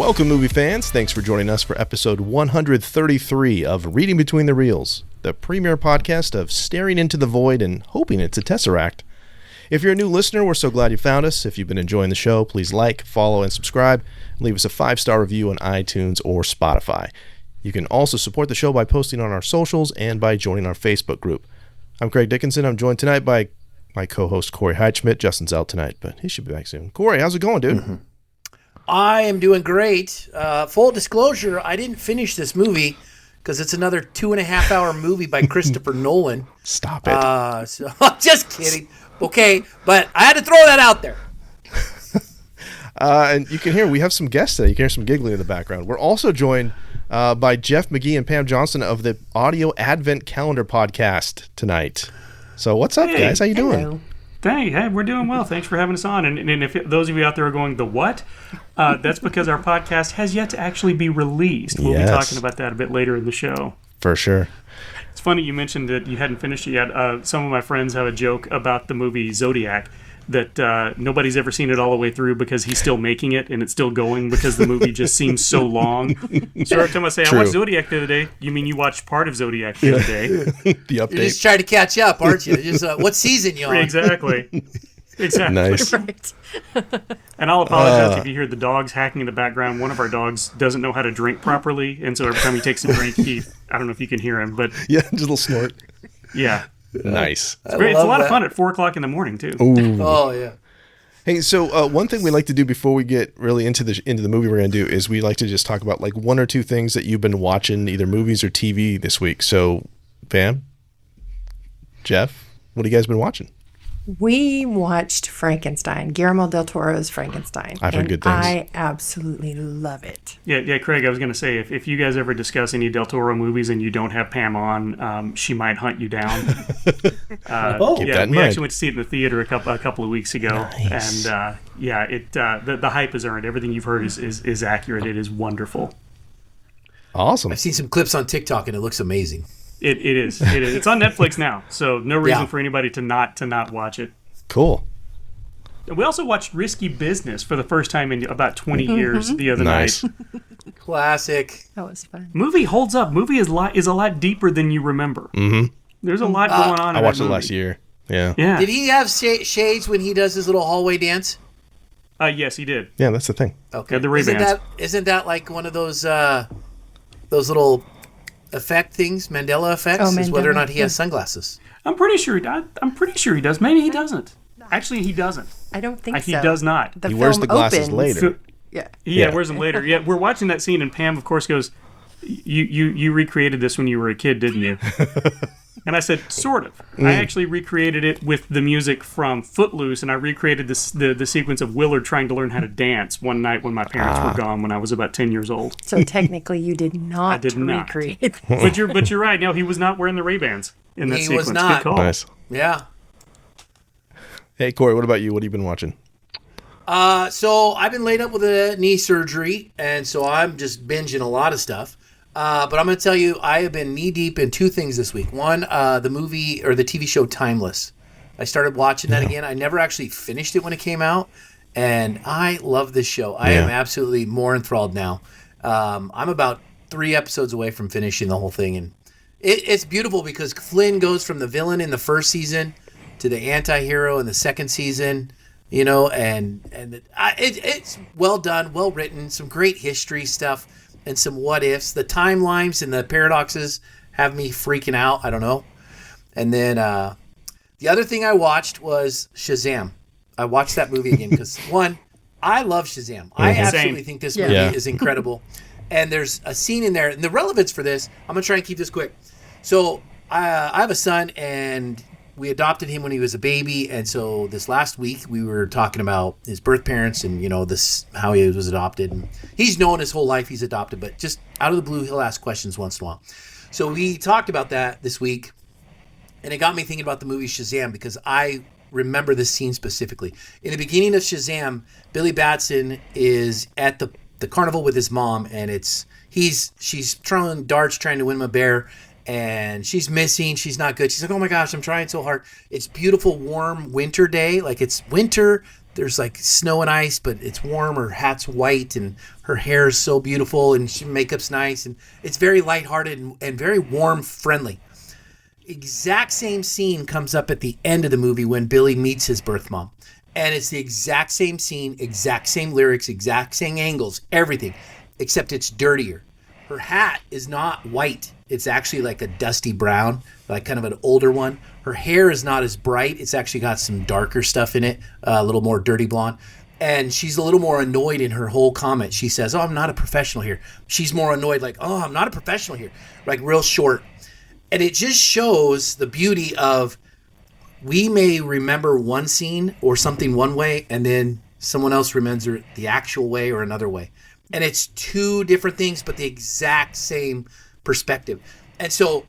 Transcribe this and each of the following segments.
Welcome, movie fans. Thanks for joining us for episode 133 of Reading Between the Reels, the premier podcast of staring into the void and hoping it's a tesseract. If you're a new listener, we're so glad you found us. If you've been enjoying the show, please like, follow, and subscribe. And leave us a 5-star review on iTunes or Spotify. You can also support the show by posting on our socials and by joining our Facebook group. I'm Craig Dickinson. I'm joined tonight by my co-host, Corey Heidschmidt. Justin's out tonight, but he should be back soon. Corey, how's it going, dude? Mm-hmm. I am doing great. Full disclosure, I didn't finish this movie because it's another 2.5-hour movie by Christopher Nolan. Stop it. So, just kidding. Okay, but I had to throw that out there. And you can hear, we have some guests today. You can hear some giggling in the background. We're also joined by Jeff McGee and Pam Johnston of the Audio Advent Calendar podcast tonight. So what's up, guys? How you doing? Hey, we're doing well. Thanks for having us on. And if those of you out there are going, the what? That's because our podcast has yet to actually be released. We'll be talking about that a bit later in the show. For sure. It's funny you mentioned that you hadn't finished it yet. Some of my friends have a joke about the movie Zodiac, that nobody's ever seen it all the way through because he's still making it and it's still going because the movie just seems so long. So every time I say, I watched Zodiac the other day, you mean you watched part of Zodiac the other day? The update. You're just trying to catch up, aren't you? Just what season you on? Exactly. Nice. Right. And I'll apologize if you hear the dogs hacking in the background. One of our dogs doesn't know how to drink properly, and so every time he takes a drink, I don't know if you can hear him, but... Yeah, just a little snort. Yeah. Nice. It's a lot of fun at 4 o'clock in the morning, too. Ooh. Oh, yeah. Hey, so one thing we like to do before we get really into the movie we're going to do is we like to just talk about like 1 or 2 things that you've been watching, either movies or TV this week. So, Pam, Jeff, what have you guys been watching? We watched Frankenstein, Guillermo del Toro's Frankenstein. I've heard good things. I absolutely love it. Yeah, Craig, I was going to say, if you guys ever discuss any Del Toro movies and you don't have Pam on, she might hunt you down. Keep that in we mind. actually went to see it in the theater a couple of weeks ago. Nice. And the hype is earned. Everything you've heard is accurate. It is wonderful. Awesome. I've seen some clips on TikTok and it looks amazing. It is. It's on Netflix now, so no reason for anybody to not watch it. Cool. We also watched Risky Business for the first time in about 20 years the other night. Classic. That was fun. Movie holds up. Movie is a lot deeper than you remember. Mm-hmm. There's a lot going on. I watched it movie. last year. Yeah. Did he have shades when he does his little hallway dance? Yes, he did. Yeah, that's the thing. Okay. Yeah, the Ray-Bans. Isn't that like one of those little effect things, Mandela effects, is whether or not he has sunglasses? I'm pretty sure he does. Maybe he doesn't. Actually, he doesn't. I don't think so. He does not. He wears the glasses later. Yeah. Wears them later. Yeah, we're watching that scene, and Pam, of course, goes, "You recreated this when you were a kid, didn't you?" And I said, "Sort of. I actually recreated it with the music from Footloose, and I recreated the sequence of Willard trying to learn how to dance one night when my parents were gone when I was about 10 years old." So technically, you did not I did not. recreate. But you're right. No, he was not wearing the Ray-Bans in that sequence. He was not. Good call. Nice. Yeah. Hey, Corey, what about you? What have you been watching? So I've been laid up with a knee surgery, and so I'm just binging a lot of stuff. But I'm going to tell you, I have been knee deep in 2 things this week. One, the movie or the TV show Timeless. I started watching that again. I never actually finished it when it came out, and I love this show. I am absolutely more enthralled now. I'm about 3 episodes away from finishing the whole thing, and it's beautiful because Flynn goes from the villain in the first season to the anti-hero in the second season, and it's well done, well written, some great history stuff, and some what ifs. The timelines and the paradoxes have me freaking out. I don't know. And then the other thing I watched was Shazam. I watched that movie again because, one, I love Shazam. I absolutely think this movie is incredible. And there's a scene in there, and the relevance for this, I'm going to try and keep this quick. So I have a son, and we adopted him when he was a baby, and so this last week we were talking about his birth parents and this how he was adopted. And he's known his whole life he's adopted, but just out of the blue he'll ask questions once in a while. So we talked about that this week, and it got me thinking about the movie Shazam because I remember this scene specifically. In the beginning of Shazam, Billy Batson is at the carnival with his mom, and she's throwing darts trying to win him a bear. And she's missing. She's not good. She's like, oh my gosh, I'm trying so hard. It's beautiful, warm winter day. Like it's winter. there's like snow and ice, but it's warm. Her hat's white, and her hair is so beautiful, and makeup's nice, and it's very lighthearted and very warm, friendly. Exact same scene comes up at the end of the movie when Billy meets his birth mom. And it's the exact same scene, exact same lyrics, exact same angles, everything, except it's dirtier. Her hat is not white. It's actually like a dusty brown, like kind of an older one. Her hair is not as bright. It's actually got some darker stuff in it, a little more dirty blonde. And she's a little more annoyed in her whole comment. She says, "Oh, I'm not a professional here." She's more annoyed, like, "Oh, I'm not a professional here." Like real short. And it just shows the beauty of, we may remember one scene or something one way, and then someone else remembers it the actual way or another way. And it's two different things, but the exact same perspective. And so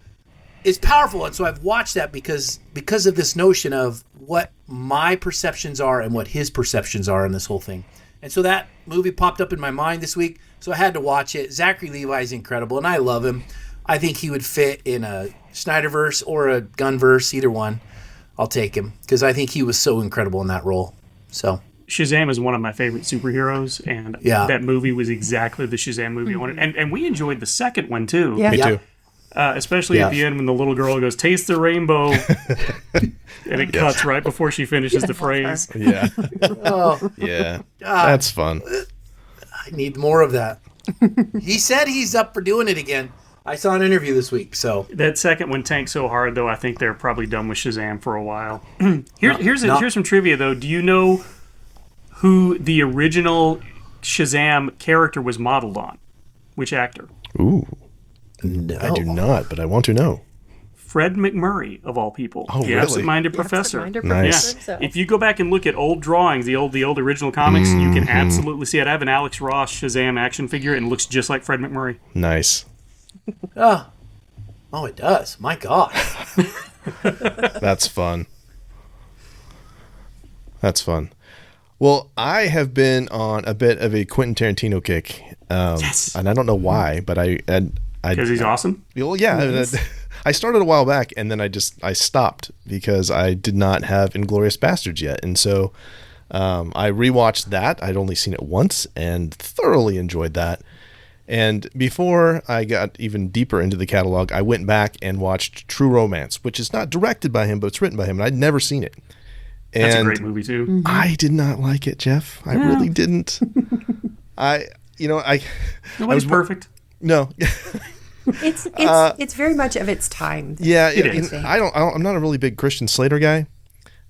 it's powerful. And so I've watched that because of this notion of what my perceptions are and what his perceptions are in this whole thing. And so that movie popped up in my mind this week, so I had to watch it. Zachary Levi is incredible, and I love him. I think he would fit in a Snyderverse or a Gunverse, either one. I'll take him because I think he was so incredible in that role. So Shazam is one of my favorite superheroes, and that movie was exactly the Shazam movie I wanted. And we enjoyed the second one too. Yeah. Me too. Especially at the end when the little girl goes, "Taste the rainbow," and it cuts right before she finishes the phrase. Yeah. Oh, Yeah. That's fun. I need more of that. He said he's up for doing it again. I saw an interview this week, so That second one tanked so hard, though. I think they're probably done with Shazam for a while. Here's some trivia, though. Do you know who the original Shazam character was modeled on? Which actor? Ooh. no. I do not, but I want to know. Fred McMurray, of all people. Oh, the really? absent-minded professor. Absent-minded Nice. professor himself. If you go back and look at old drawings, the old original comics, you can absolutely see it. I have an Alex Ross Shazam action figure, and it looks just like Fred McMurray. Nice. Oh, it does. My God. That's fun. That's fun. Well, I have been on a bit of a Quentin Tarantino kick. Yes. And I don't know why, but I Because he's awesome? well, yeah. I started a while back, and then I stopped because I did not have Inglourious Bastards yet. And so I rewatched that. I'd only seen it once and thoroughly enjoyed that. And before I got even deeper into the catalog, I went back and watched True Romance, which is not directed by him, but it's written by him, and I'd never seen it. And That's a great movie, too. I did not like it, Jeff. I really didn't. Nobody's perfect. No. It's very much of its time. Yeah, It is. I'm not a really big Christian Slater guy.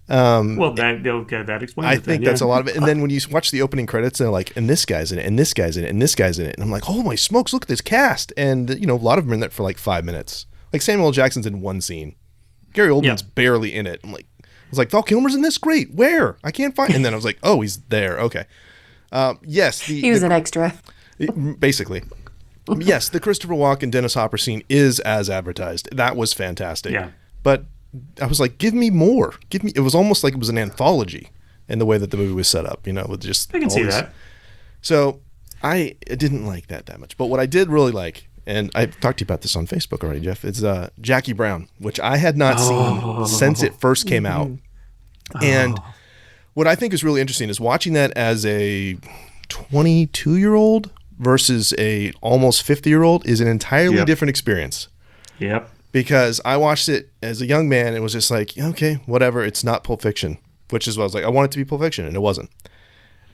Well, that explains I it. think that's a lot of it. And then when you watch the opening credits, they're like, and this guy's in it, and this guy's in it, and this guy's in it. And I'm like, holy smokes, look at this cast. And, a lot of them are in that for like 5 minutes. Like Samuel L. Jackson's in one scene. Gary Oldman's barely in it. I was like, Val Kilmer's in this? Great. Where? I can't find. And then I was like, oh, he's there. Okay. Yes. He was an extra. Basically. Yes, the Christopher Walken, Dennis Hopper scene is as advertised. That was fantastic. Yeah. But I was like, give me more. It was almost like it was an anthology in the way that the movie was set up, with just I can all see this. that. So I didn't like that much. But what I did really like, and I've talked to you about this on Facebook already, Jeff, it's Jackie Brown, which I had not seen since it first came out. And what I think is really interesting is watching that as a 22-year-old versus a almost 50-year-old is an entirely different experience. Yep. Because I watched it as a young man and it was just like, okay, whatever, it's not Pulp Fiction, which is what I was like, I want it to be Pulp Fiction, and it wasn't.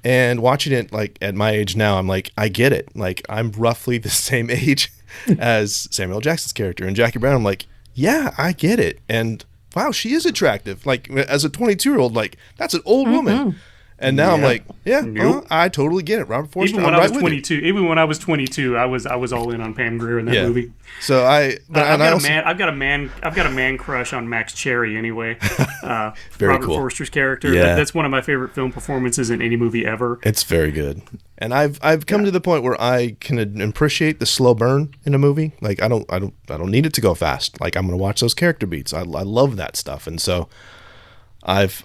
And watching it like at my age now, I'm like, I get it. Like, I'm roughly the same age as Samuel L. Jackson's character. And Jackie Brown, I'm like, yeah, I get it. And wow, she is attractive. Like, as a 22-year-old, like, that's an old woman. And now I'm like, I totally get it. Robert Forster. Even when I was 22, I was all in on Pam Grier in that movie. So I've got a man crush on Max Cherry anyway. Robert cool. Forster's character. Yeah. That's one of my favorite film performances in any movie ever. It's very good. And I've come to the point where I can appreciate the slow burn in a movie. Like, I don't need it to go fast. Like, I'm going to watch those character beats. I love that stuff. And so I've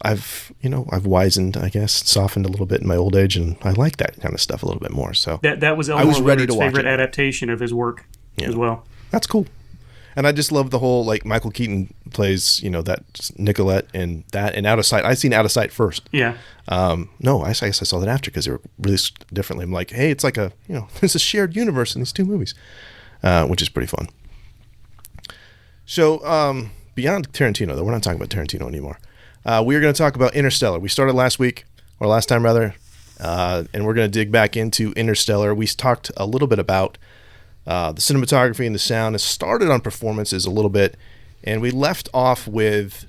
wizened, I guess, softened a little bit in my old age, and I like that kind of stuff a little bit more. So that was I was Elmore ready Leonard's to watch favorite it. adaptation of his work as well. That's cool. And I just love the whole, like, Michael Keaton plays, that Nicolette and that, and Out of Sight. I seen Out of Sight first. Yeah. No, I guess I saw that after because they were released differently. I'm like, hey, it's like there's a shared universe in these two movies, which is pretty fun. So, beyond Tarantino, though, we're not talking about Tarantino anymore. We are going to talk about Interstellar. We started last time, and we're going to dig back into Interstellar. We talked a little bit about the cinematography and the sound. It started on performances a little bit, and we left off with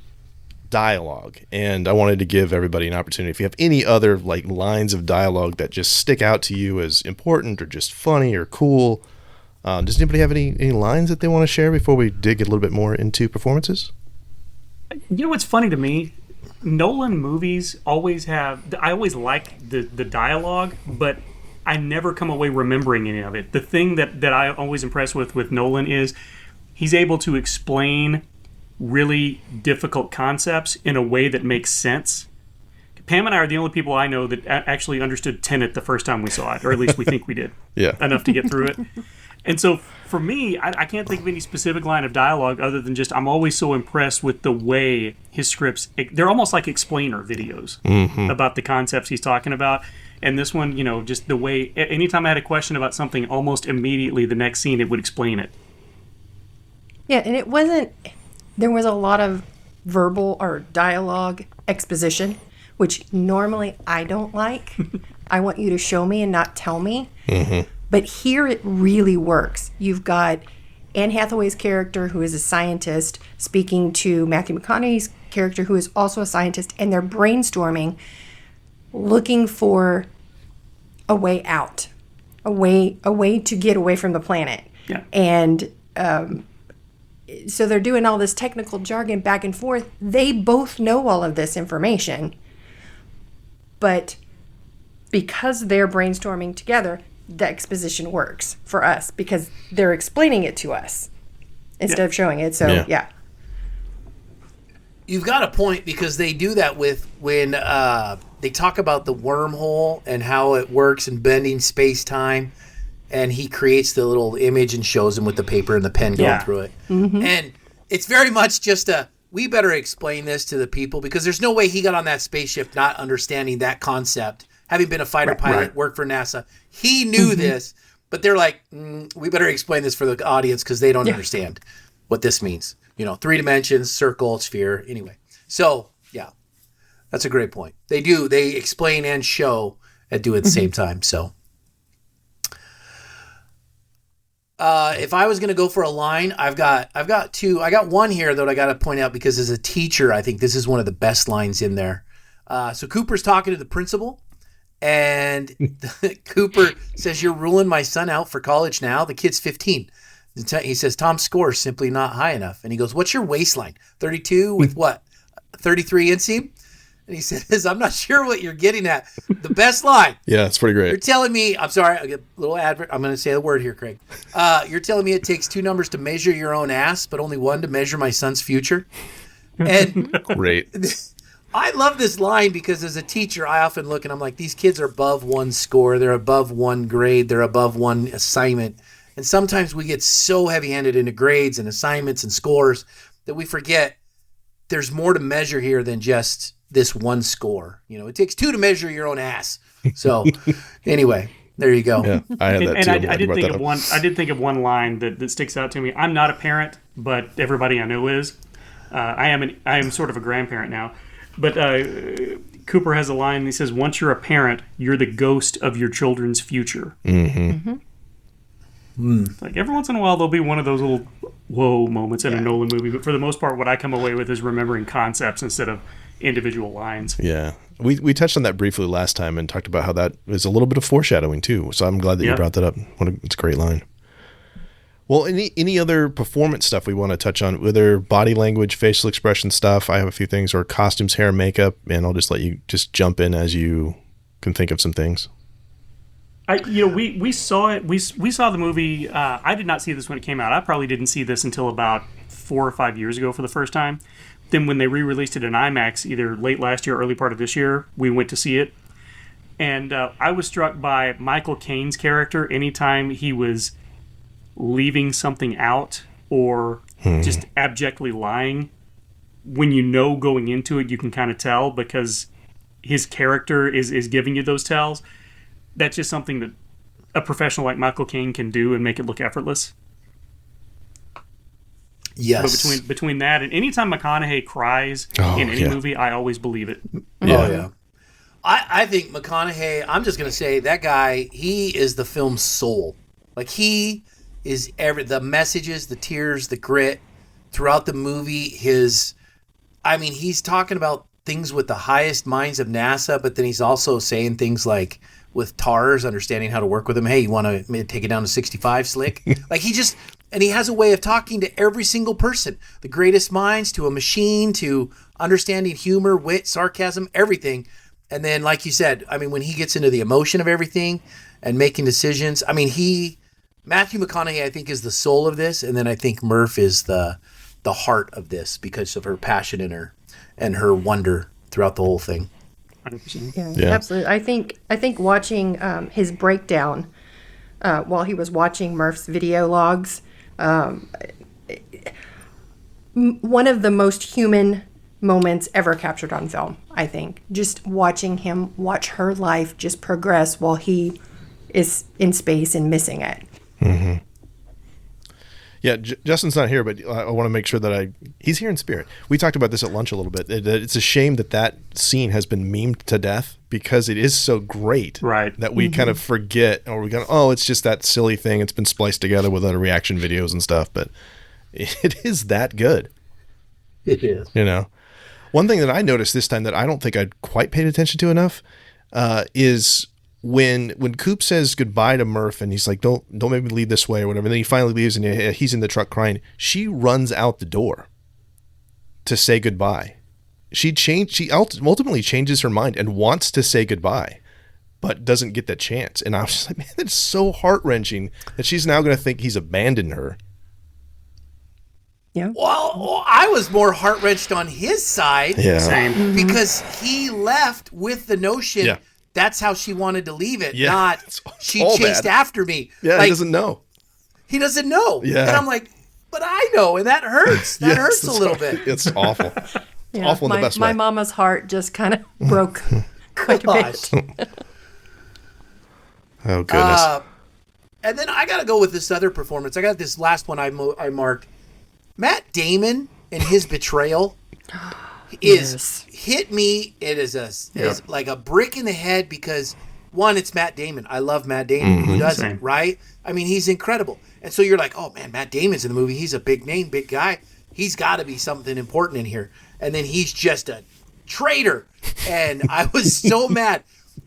dialogue. And I wanted to give everybody an opportunity. If you have any other like lines of dialogue that just stick out to you as important or just funny or cool, does anybody have any lines that they want to share before we dig a little bit more into performances? You know what's funny to me? Nolan movies always have... I always like the dialogue, but I never come away remembering any of it. The thing that I'm always impressed with Nolan is he's able to explain really difficult concepts in a way that makes sense. Pam and I are the only people I know that actually understood Tenet the first time we saw it, or at least we think we did. Yeah. Enough to get through it. And so for me, I can't think of any specific line of dialogue other than just I'm always so impressed with the way his scripts, they're almost like explainer videos about the concepts he's talking about. And this one, just the way, anytime I had a question about something, almost immediately the next scene, it would explain it. Yeah, and there was a lot of verbal or dialogue exposition, which normally I don't like. I want you to show me and not tell me. Mm-hmm. But here it really works. You've got Anne Hathaway's character, who is a scientist, speaking to Matthew McConaughey's character, who is also a scientist, and they're brainstorming, looking for a way out, a way to get away from the planet. Yeah. And so they're doing all this technical jargon back and forth. They both know all of this information, but because they're brainstorming together, the exposition works for us because they're explaining it to us instead of showing it. So, yeah. You've got a point because they do that with when they talk about the wormhole and how it works and bending space-time, and he creates the little image and shows him with the paper and the pen going through it. Mm-hmm. And it's very much just we better explain this to the people because there's no way he got on that spaceship not understanding that concept. Having been a fighter pilot, worked for NASA, he knew this, but they're like, we better explain this for the audience because they don't understand what this means. 3 dimensions, circle, sphere, anyway. So, yeah, that's a great point. They explain and show and do it at the same time. So, if I was going to go for a line, I've got two. I got one here that I got to point out because as a teacher, I think this is one of the best lines in there. So Cooper's talking to the principal. And Cooper says, "You're ruling my son out for college now. The kid's 15. He says, Tom's score is simply not high enough. And he goes, what's your waistline? 32 with what? 33 inseam? And he says, I'm not sure what you're getting at. The best line. Yeah, it's pretty great. You're telling me, I'm sorry, I'll get a little advert. I'm going to say the word here, Craig. You're telling me it takes 2 numbers to measure your own ass, but only 1 to measure my son's future? And great. I love this line because as a teacher, I often look and I'm like, these kids are above 1 score. They're above 1 grade. They're above 1 assignment. And sometimes we get so heavy-handed into grades and assignments and scores that we forget there's more to measure here than just this 1 score. It takes 2 to measure your own ass. So anyway, there you go. Yeah, I had that too. And I did think of one line that sticks out to me. I'm not a parent, but everybody I know is. I am sort of a grandparent now. But Cooper has a line. He says, once you're a parent, you're the ghost of your children's future. Mm-hmm. Like every once in a while, there'll be one of those little whoa moments in a Nolan movie. But for the most part, what I come away with is remembering concepts instead of individual lines. Yeah. We touched on that briefly last time and talked about how that is a little bit of foreshadowing too. So I'm glad that you brought that up. It's a great line. Well, any other performance stuff we want to touch on, whether body language, facial expression stuff? I have a few things, or costumes, hair, makeup, and I'll just let you just jump in as you can think of some things. We saw it. We saw the movie. I did not see this when it came out. I probably didn't see this until about 4 or 5 years ago for the first time. Then when they re-released it in IMAX, either late last year or early part of this year, we went to see it. And I was struck by Michael Caine's character anytime he was leaving something out or just abjectly lying, when you know going into it, you can kind of tell because his character is giving you those tells. That's just something that a professional like Michael Caine can do and make it look effortless. Yes. But between that and anytime McConaughey cries in any movie, I always believe it. Yeah. Oh, yeah. I think McConaughey, I'm just going to say that guy, he is the film's soul. Like, he is the messages, the tears, the grit throughout the movie. He's talking about things with the highest minds of NASA, but then he's also saying things like, with TARS, understanding how to work with them. Hey, you want to take it down to 65, Slick? Like, he has a way of talking to every single person. The greatest minds, to a machine, to understanding humor, wit, sarcasm, everything. And then, like you said, when he gets into the emotion of everything and making decisions, Matthew McConaughey, I think, is the soul of this. And then I think Murph is the heart of this because of her passion and her wonder throughout the whole thing. 100%. Yeah, absolutely. I think watching his breakdown while he was watching Murph's video logs, one of the most human moments ever captured on film. I think just watching him watch her life just progress while he is in space and missing it. Mm-hmm. Yeah, Justin's not here, but I want to make sure that he's here in spirit. We talked about this at lunch a little bit. It's a shame that scene has been memed to death because it is so great, right? That we kind of forget, or we go, it's just that silly thing. It's been spliced together with other reaction videos and stuff, but it is that good. It is. One thing that I noticed this time that I don't think I'd quite paid attention to enough is when Coop says goodbye to Murph and he's like, don't make me leave this way or whatever, and then he finally leaves and he's in the truck crying, she runs out the door to say goodbye. She ultimately changes her mind and wants to say goodbye, but doesn't get that chance. And I was just like, man, that's so heart-wrenching that she's now going to think he's abandoned her. Yeah. Well, I was more heart-wrenched on his side. Yeah. Same. Because he left with the notion that's how she wanted to leave it, not she chased after me. Yeah, he doesn't know. He doesn't know. Yeah. And I'm like, but I know, and that hurts. That hurts a little bit. It's awful. Yeah, awful in the best way. My mama's heart just kind of broke quite a bit. Oh, goodness. And then I got to go with this other performance. I got this last one I marked. Matt Damon and his betrayal hit me. It is like a brick in the head because, one, it's Matt Damon. I love Matt Damon. Who doesn't, right? He's incredible. And so you're like, oh, man, Matt Damon's in the movie. He's a big name, big guy. He's got to be something important in here. And then he's just a traitor. And I was so mad.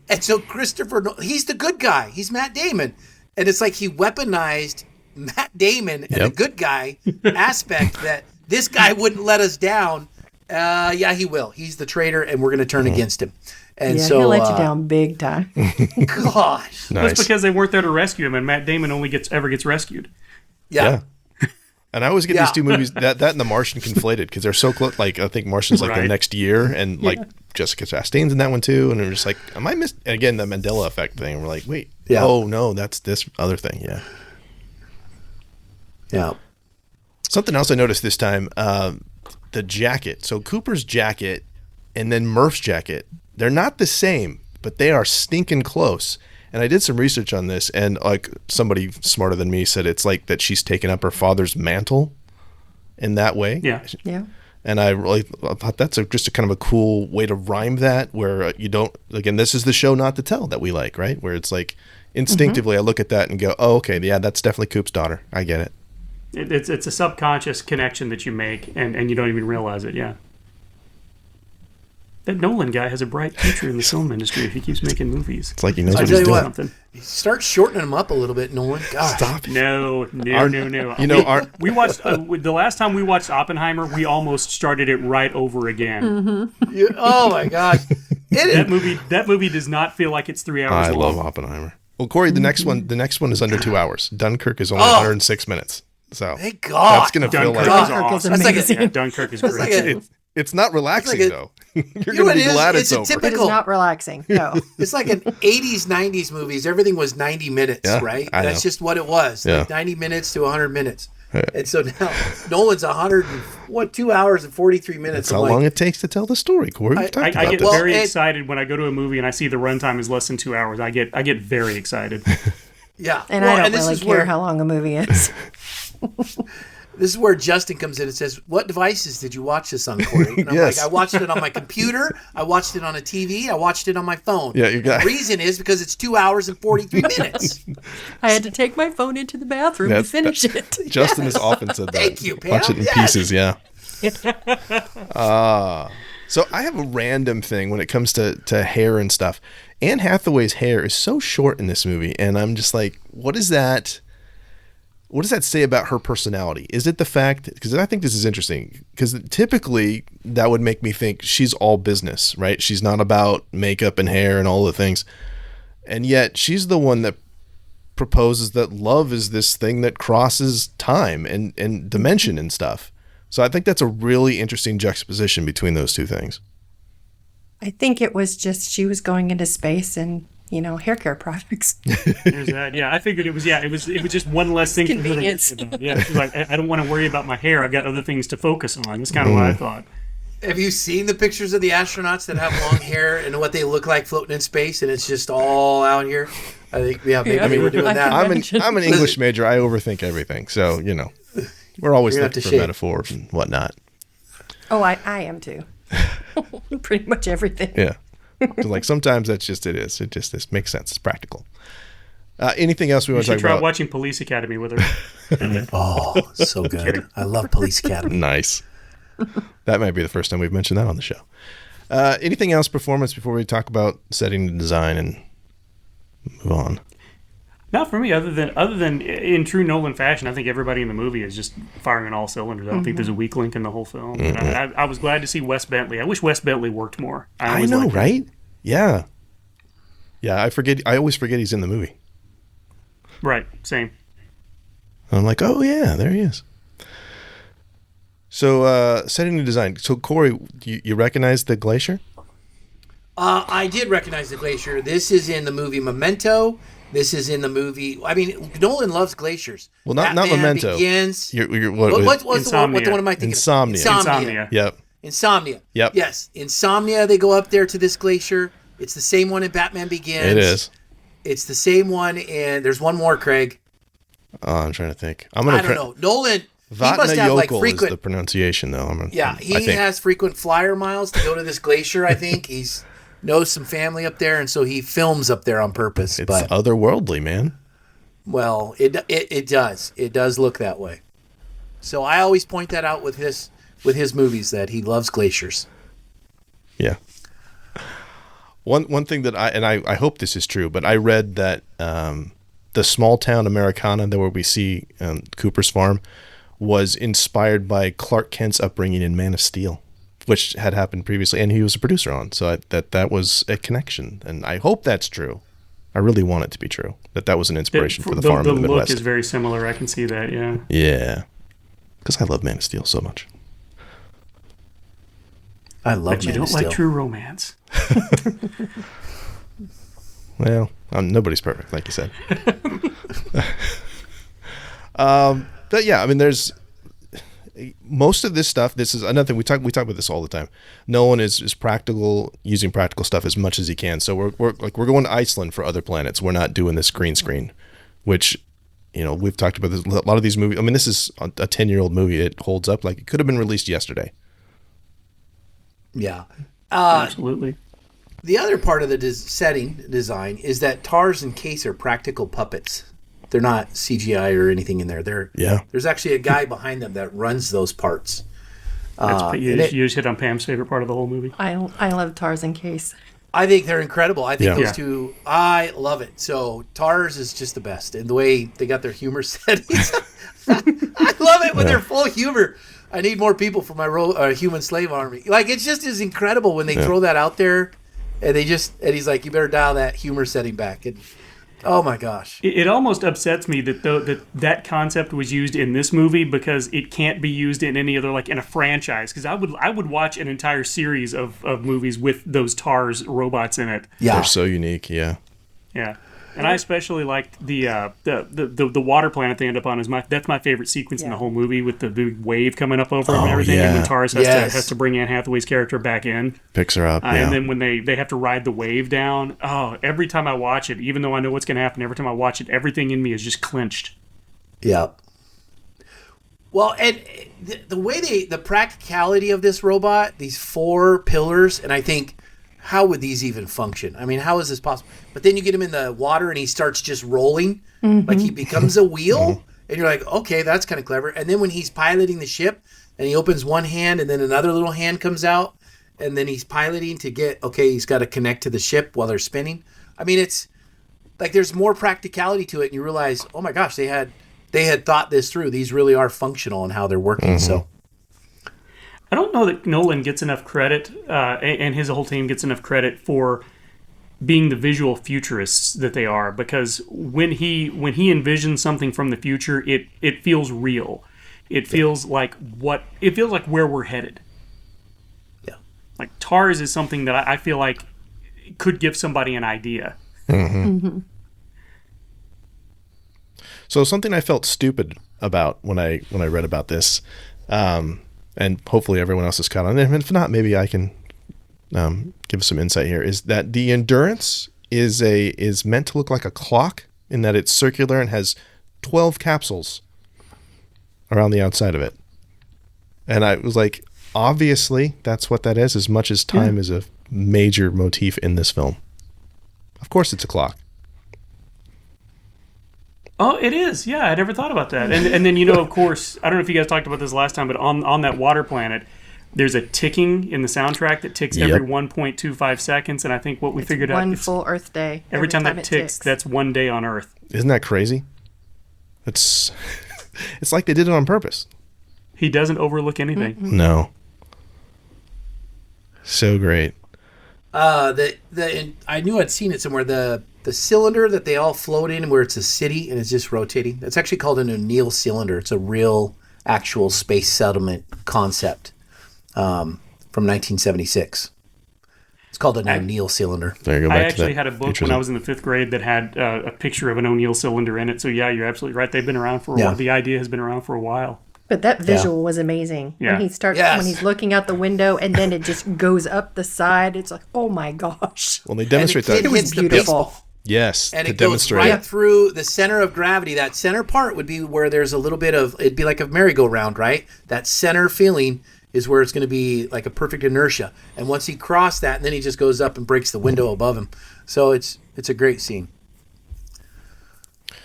And so he's the good guy. He's Matt Damon. And it's like he weaponized Matt Damon and the good guy aspect that this guy wouldn't let us down. Yeah, he will. He's the traitor, and we're going to turn against him. And so he'll let you down big time. Gosh. Nice. That's because they weren't there to rescue him, and Matt Damon only ever gets rescued. Yeah. And I always get these two movies, that and The Martian, conflated because they're so close. Like, I think Martian's like the next year, and like Jessica Chastain's in that one too. And we're just like, am I missed? And again, the Mandela effect thing. We're like, wait, oh no, that's this other thing. Yeah. Yeah. Something else I noticed this time, the jacket. So Cooper's jacket and then Murph's jacket, they're not the same, but they are stinking close. And I did some research on this, and like somebody smarter than me said it's like that she's taken up her father's mantle in that way. Yeah. Yeah. And I thought that's just a kind of a cool way to rhyme that, where you don't, again, this is the show not to tell that we like, right? Where it's like instinctively I look at that and go, oh, okay, yeah, that's definitely Coop's daughter. I get it. It's a subconscious connection that you make, and you don't even realize it. Yeah. That Nolan guy has a bright future in the film industry if he keeps making movies. It's like he knows I what tell he's you doing. what, start shortening them up a little bit, Nolan. Gosh. Stop it. No. You know, we watched the last time we watched Oppenheimer. We almost started it right over again. Oh my gosh, that movie does not feel like it's 3 hours I long. love Oppenheimer. Well, Corey, the next one is under 2 hours. Dunkirk is only 106 minutes. So thank God. That's gonna feel Dunkirk like is awesome. That's amazing. Dunkirk is great. it's not relaxing like though. You're gonna be glad it's over. It is not relaxing. No. It's like in 80s, 90s movies. Everything was 90 minutes, Yeah, right? I That's know. just what it was. Yeah. Like 90 minutes to 100 minutes. And so now Nolan's 2 hours and 43 minutes. That's how long it takes to tell the story, Corey. We've talked I about get this. very excited when I go to a movie and I see the runtime is less than 2 hours. I get very excited. Yeah. And I don't really care how long a movie is. This is where Justin comes in and says, "What devices did you watch this on, Corey?" And I'm Yes. like, "I watched it on my computer. I watched it on a TV. I watched it on my phone." Yeah, you got- The reason is because it's 2 hours and 43 minutes. I had to take my phone into the bathroom to finish it. Justin has often said that. Thank you, Pam. Watch it in Yes. pieces, yeah. So I have a random thing when it comes to hair and stuff. Anne Hathaway's hair is so short in this movie, and I'm just like, what does that say about her personality? Is it the fact, because I think this is interesting, because typically that would make me think she's all business, right? She's not about makeup and hair and all the things. And yet she's the one that proposes that love is this thing that crosses time and dimension and stuff. So I think that's a really interesting juxtaposition between those two things. I think it was just she was going into space and, hair care products. There's that. Yeah, I figured it was just one less thing Convenience. to worry about. Yeah, she's like, I don't want to worry about my hair. I've got other things to focus on. That's kind of what I thought. Have you seen the pictures of the astronauts that have long hair and what they look like floating in space, and it's just all out here? I think, maybe we're doing that. I'm an English major. I overthink everything. So, we're always You're gonna have looking to for shave. metaphors and whatnot. Oh, I am too. Pretty much everything. Yeah. So, like, sometimes that's just it is. It makes sense. It's practical. Anything else we You want to should talk try about? watching Police Academy with her. Oh, so good. I love Police Academy. Nice. That might be the first time we've mentioned that on the show. Anything else performance before we talk about setting and design and move on? Not for me, other than in true Nolan fashion, I think everybody in the movie is just firing on all cylinders. I don't think there's a weak link in the whole film. And I was glad to see Wes Bentley. I wish Wes Bentley worked more. I always know, liked him. right? Yeah. Yeah, I always forget he's in the movie. Right, same. I'm like, oh yeah, there he is. So setting and design. So Corey, you recognize the glacier? I did recognize the glacier. This is in the movie Memento. This is in the movie. I mean, Nolan loves glaciers. Well, not Batman Memento. Begins. What What's the one? What the one am I thinking? Insomnia. Insomnia. Yep. Insomnia. Yep. Yes, Insomnia. They go up there to this glacier. It's the same one in Batman Begins. It is. It's the same one, and there's one more, Craig. Oh, I'm trying to think. I don't know. Nolan. He must have like Vatnajökull is frequent. the pronunciation, though. He has frequent flyer miles to go to this glacier. I think he's knows some family up there, and so he films up there on purpose. It's but otherworldly, man. well, it does look that way. So I always point that out with his movies that he loves glaciers. Yeah. One thing that I hope this is true, but I read that the small town Americana, that where we see Cooper's farm, was inspired by Clark Kent's upbringing in Man of Steel, which had happened previously, and he was a producer on. So that was a connection, and I hope that's true. I really want it to be true, that was an inspiration for the farm in the Midwest. The look is very similar. I can see that, yeah. Yeah. Because I love Man of Steel so much. I love But you Man of don't like Steel. true romance. Well, nobody's perfect, like you said. But yeah, I mean, there's most of this stuff. This is another thing we talk about this all the time. Nolan is practical, using practical stuff as much as he can. So we're going to Iceland for other planets. We're not doing this green screen, which we've talked about this. A lot of these movies. I mean, this is a 10-year-old movie. It holds up like it could have been released yesterday. Yeah. Absolutely. The other part of the setting design is that Tars and Case are practical puppets. They're not CGI or anything in there. There's actually a guy behind them that runs those parts. You just hit on Pam's favorite part of the whole movie. I love Tarzan Case. I think they're incredible. I think Yeah. those Yeah. two, I love it. So Tars is just the best. And the way they got their humor settings. I love it when they're full of humor. I need more people for my human slave army. Like, it just is incredible when they throw that out there. And he's like, you better dial that humor setting back. And oh my gosh. It almost upsets me that concept was used in this movie because it can't be used in any other, like in a franchise. Because I would watch an entire series of movies with those TARS robots in it. Yeah. They're so unique. Yeah. Yeah. And I especially liked the water planet they end up on. That's my favorite sequence in the whole movie, with the big wave coming up over them and everything. Yeah. And when Tars has to bring Anne Hathaway's character back in, Picks her up. and then when they have to ride the wave down. Oh, every time I watch it, even though I know what's going to happen, every time I watch it, everything in me is just clenched. Yeah. Well, and the way the practicality of this robot, these 4 pillars, and I think, how would these even function? I mean, how is this possible? But then you get him in the water and he starts just rolling, like he becomes a wheel, and you're like, okay, that's kind of clever. And then when he's piloting the ship and he opens one hand and then another little hand comes out, and then he's piloting to get, okay, he's got to connect to the ship while they're spinning. I mean, it's like there's more practicality to it, and you realize, oh my gosh, they had thought this through. These really are functional in how they're working. So I don't know that Nolan gets enough credit, and his whole team gets enough credit for being the visual futurists that they are, because when he envisions something from the future, it feels real. It feels like where we're headed. yeah, Like Tars is something that I feel like could give somebody an idea. So something I felt stupid about when I read about this, and hopefully everyone else is caught on it. If not, maybe I can give some insight here. Is that the Endurance is meant to look like a clock in that it's circular and has 12 capsules around the outside of it. And I was like, obviously that's what that is, as much as time is a major motif in this film. Of course it's a clock. Oh, it is. Yeah, I never thought about that. And then, of course, I don't know if you guys talked about this last time, but on that water planet, there's a ticking in the soundtrack that ticks every 1.25 seconds. And I think what we figured out one is full Earth day. every time that it ticks, that's one day on Earth. Isn't that crazy? It's like they did it on purpose. He doesn't overlook anything. No. So great. I knew I'd seen it somewhere. The cylinder that they all float in, where it's a city and it's just rotating. It's actually called an O'Neill cylinder. It's a real, actual space settlement concept from 1976. It's called an O'Neill cylinder. There you go. I Back to actually that had a book future when I thing. was in the 5th grade that had a picture of an O'Neill cylinder in it. So yeah, you're absolutely right. They've been around for a while. The idea has been around for a while. But that visual was amazing. Yeah. When he starts, when he's looking out the window, and then it just goes up the side. It's like, oh my gosh! Well, they demonstrate and that. it hits the beautiful. baseball. Yes, And to it goes demonstrate. right through the center of gravity. That center part would be where there's a little bit of, it'd be like a merry-go-round, right? That center feeling is where it's going to be like a perfect inertia. And once he crossed that, and then he just goes up and breaks the window above him. So it's a great scene.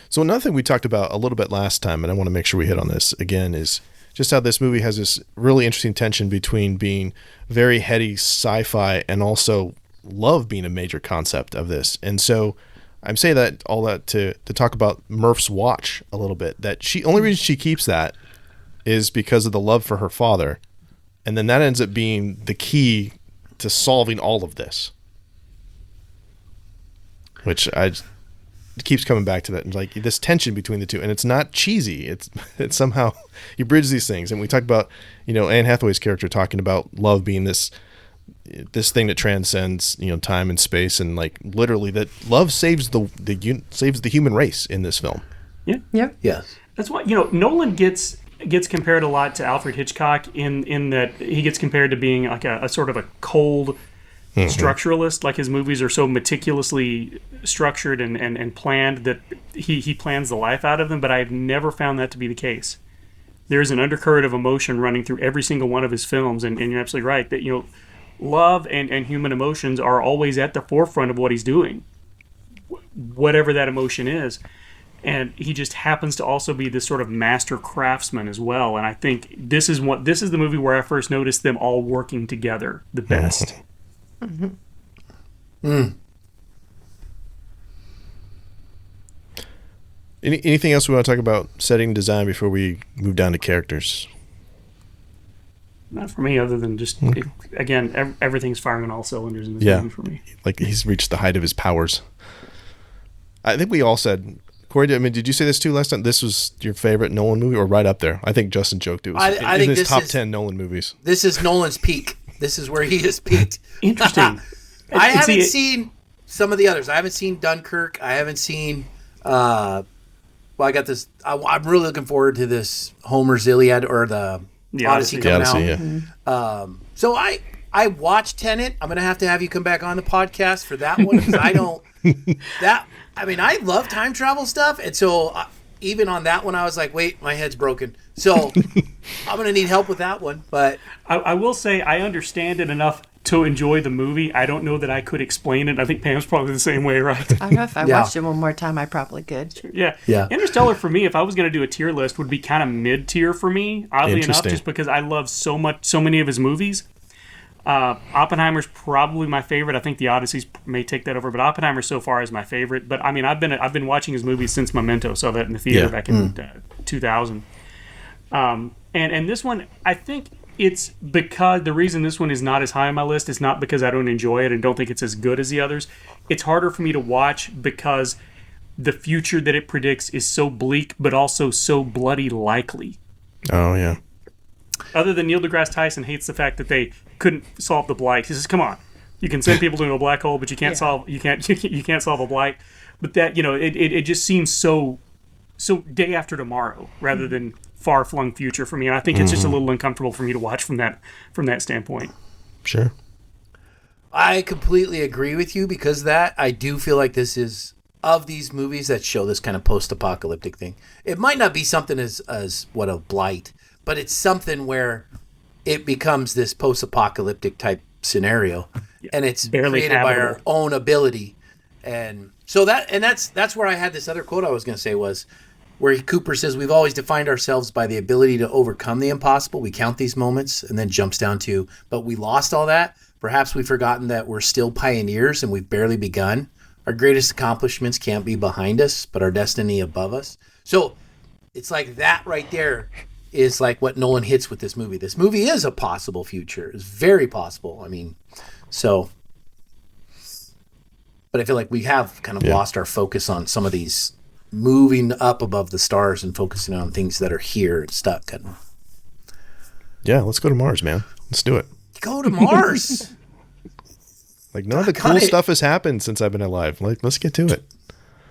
So another thing we talked about a little bit last time, and I want to make sure we hit on this again, is just how this movie has this really interesting tension between being very heady sci-fi and also love being a major concept of this. And so I'm saying that all that to talk about Murph's watch a little bit. That only reason she keeps that is because of the love for her father, and then that ends up being the key to solving all of this. Which it keeps coming back to that, like this tension between the two, and it's not cheesy. It's somehow you bridge these things, and we talk about Anne Hathaway's character talking about love being this thing that transcends time and space, and like literally that love saves the human race in this film. Yeah. Yep. Yes. That's why Nolan gets compared a lot to Alfred Hitchcock in that he gets compared to being like a sort of a cold structuralist. Like his movies are so meticulously structured and planned that he plans the life out of them, but I've never found that to be the case. There's an undercurrent of emotion running through every single one of his films, and you're absolutely right that love and human emotions are always at the forefront of what he's doing, whatever that emotion is. And he just happens to also be this sort of master craftsman as well. And I think this is the movie where I first noticed them all working together the best. Anything else we want to talk about setting design before we move down to characters? Not for me, other than just again, everything's firing on all cylinders in this movie for me. Like he's reached the height of his powers. I think we all said, Corey, did you say this too last time? This was your favorite Nolan movie, or right up there? I think Justin joked it was I in think his this top is- 10 Nolan movies. This is Nolan's peak. This is where he has peaked. Interesting. I haven't seen some of the others. I haven't seen Dunkirk. I haven't seen. Well, I got this. I'm really looking forward to this Homer's Iliad or the Odyssey coming out. Yeah. So I watched Tenet. I'm gonna have to have you come back on the podcast for that one because I don't. I love time travel stuff, and so even on that one, I was like, wait, my head's broken. So I'm gonna need help with that one. But I will say I understand it enough to enjoy the movie. I don't know that I could explain it. I think Pam's probably the same way, right? I don't know if I watched it one more time, I probably could. Yeah. Yeah. Interstellar for me, if I was going to do a tier list, would be kind of mid-tier for me, oddly enough, just because I love so many of his movies. Oppenheimer's probably my favorite. I think the Odyssey may take that over, but Oppenheimer so far is my favorite. But I mean, I've been watching his movies since Memento. Saw that in the theater back in 2000. And this one, I think it's because the reason this one is not as high on my list is not because I don't enjoy it and don't think it's as good as the others. It's harder for me to watch because the future that it predicts is so bleak, but also so bloody likely. Oh yeah. Other than Neil deGrasse Tyson hates the fact that they couldn't solve the blight. He says, "Come on, you can send people into a black hole, but you can't solve you can't solve a blight." But that it just seems so day after tomorrow rather than far flung future for me, and I think it's just a little uncomfortable for me to watch from that standpoint. Sure. I completely agree with you because of that I do feel like this is of these movies that show this kind of post-apocalyptic thing. It might not be something as what a blight, but it's something where it becomes this post-apocalyptic type scenario, and it's barely created habitable by our own ability. And so that's where I had this other quote I was going to say was where Cooper says, we've always defined ourselves by the ability to overcome the impossible. We count these moments, and then jumps down to, but we lost all that. Perhaps we've forgotten that we're still pioneers and we've barely begun. Our greatest accomplishments can't be behind us, but our destiny above us. So it's like that right there is like what Nolan hits with this movie. This movie is a possible future. It's very possible. I mean, so, but I feel like we have kind of lost our focus on some of these moving up above the stars and focusing on things that are here and stuck. And yeah, let's go to Mars, man. Let's do it. go to Mars. Like, none of the cool stuff has happened since I've been alive. Like, let's get to it.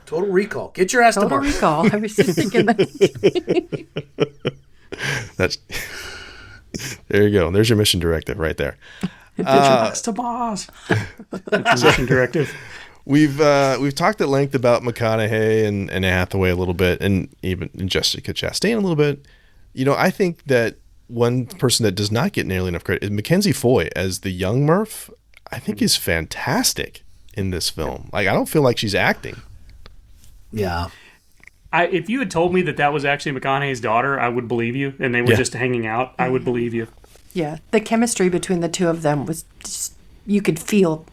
Total Recall. Get your ass to Total Mars. Recall. I was just thinking that. That's there you go. There's your mission directive right there. Get your ass to Mars. That's mission directive. We've talked at length about McConaughey and Hathaway a little bit, and even Jessica Chastain a little bit. You know, I think that one person that does not get nearly enough credit is Mackenzie Foy as the young Murph. I think is fantastic in this film. Like, I don't feel like she's acting. Yeah. If you had told me that was actually McConaughey's daughter, I would believe you, and they were just hanging out, I would believe you. Yeah, the chemistry between the two of them was just, you could feel.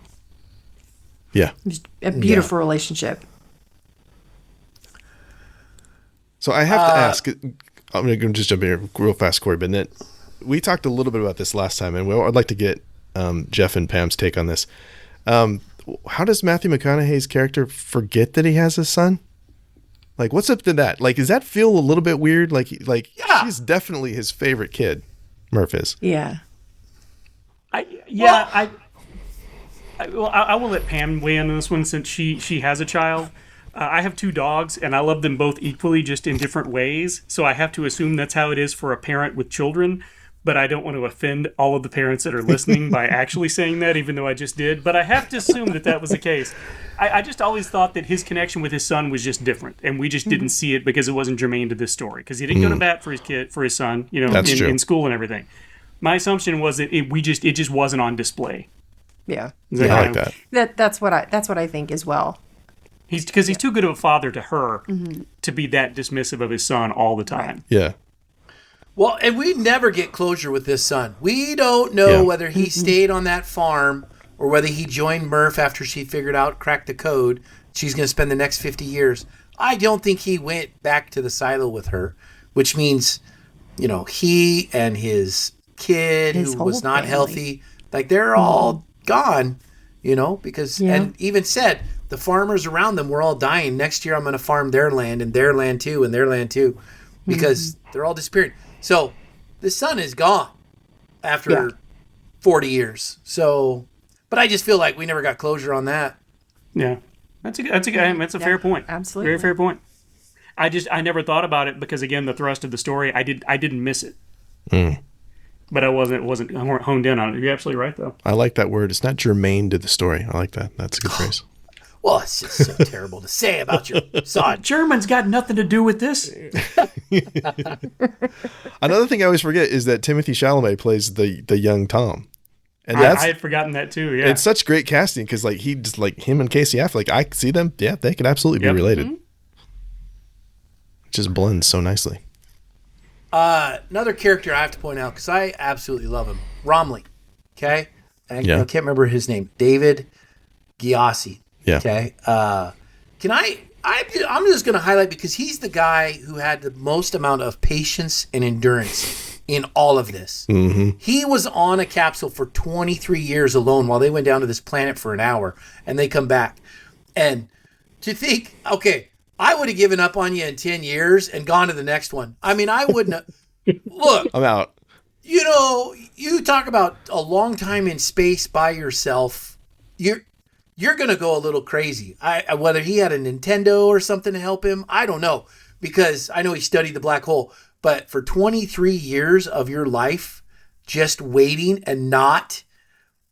Yeah. It was a beautiful relationship. So I have to ask, I'm going to just jump in here real fast, Corey, but that we talked a little bit about this last time, and I'd like to get Jeff and Pam's take on this. How does Matthew McConaughey's character forget that he has a son? Like, what's up to that? Like, does that feel a little bit weird? Like she's definitely his favorite kid, Murph is. Yeah. I will let Pam weigh in on this one since she has a child. I have 2 dogs, and I love them both equally, just in different ways. So I have to assume that's how it is for a parent with children. But I don't want to offend all of the parents that are listening by actually saying that, even though I just did. But I have to assume that was the case. I just always thought that his connection with his son was just different, and we just didn't see it because it wasn't germane to this story. Because he didn't go to bat for his son, in school and everything. My assumption was that it just wasn't on display. Yeah. I like that. That's what I think as well. He's too good of a father to her to be that dismissive of his son all the time. Right. Yeah. Well, and we never get closure with this son. We don't know whether he stayed on that farm or whether he joined Murph after she cracked the code. She's going to spend the next 50 years. I don't think he went back to the silo with her, which means, he and his kid who was not healthy, like they're all gone, because, and even said, the farmers around them were all dying. Next year I'm going to farm their land and their land too and their land too, because they're all disappearing. So the son is gone after 40 years. So, but I just feel like we never got closure on that. Yeah, that's a fair point. Absolutely. Very fair point. I never thought about it because again, the thrust of the story, I didn't miss it. But I wasn't honed in on it. You're absolutely right, though. I like that word. It's not germane to the story. I like that. That's a good phrase. Well, it's just so terrible to say about your son. German's got nothing to do with this. Another thing I always forget is that Timothée Chalamet plays the young Tom. And I had forgotten that too. Yeah, it's such great casting because like he just like him and Casey Affleck, I see them. Yeah, they could absolutely be related. It just blends so nicely. Another character I have to point out because I absolutely love him, Romley. Okay, I can't remember his name. David Gyasi. Yeah. Okay. Can I'm just going to highlight because he's the guy who had the most amount of patience and endurance in all of this. Mm-hmm. He was on a capsule for 23 years alone while they went down to this planet for an hour and they come back. And to think, okay, I would have given up on you in 10 years and gone to the next one. I mean, I wouldn't have. Look, I'm out. You know, you talk about a long time in space by yourself. You're going to go a little crazy. Whether he had a Nintendo or something to help him, I don't know. Because I know he studied the black hole. But for 23 years of your life, just waiting and not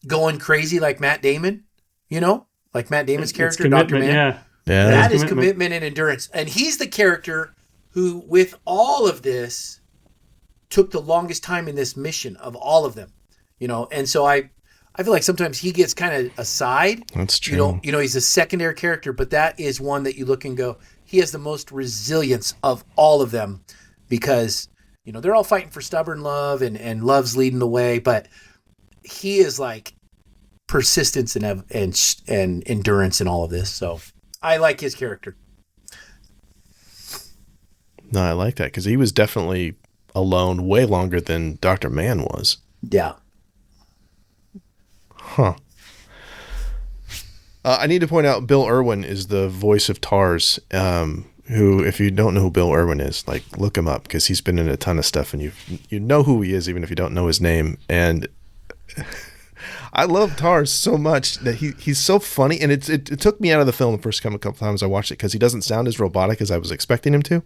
going crazy like Matt Damon, you know? Like Matt Damon's character, Dr. Man. Yeah. That is commitment and endurance. And he's the character who, with all of this, took the longest time in this mission of all of them. You know, and so I feel like sometimes he gets kind of aside. That's true. You know, he's a secondary character, but that is one that you look and go, he has the most resilience of all of them because, you know, they're all fighting for stubborn love and love's leading the way, but he is like persistence and endurance in all of this. So I like his character. No, I like that because he was definitely alone way longer than Dr. Man was. Yeah. Huh. I need to point out Bill Irwin is the voice of TARS, who, if you don't know who Bill Irwin is, like, look him up because he's been in a ton of stuff and you know who he is even if you don't know his name. And I love TARS so much that he's so funny. And it took me out of the film the first couple times I watched it because he doesn't sound as robotic as I was expecting him to.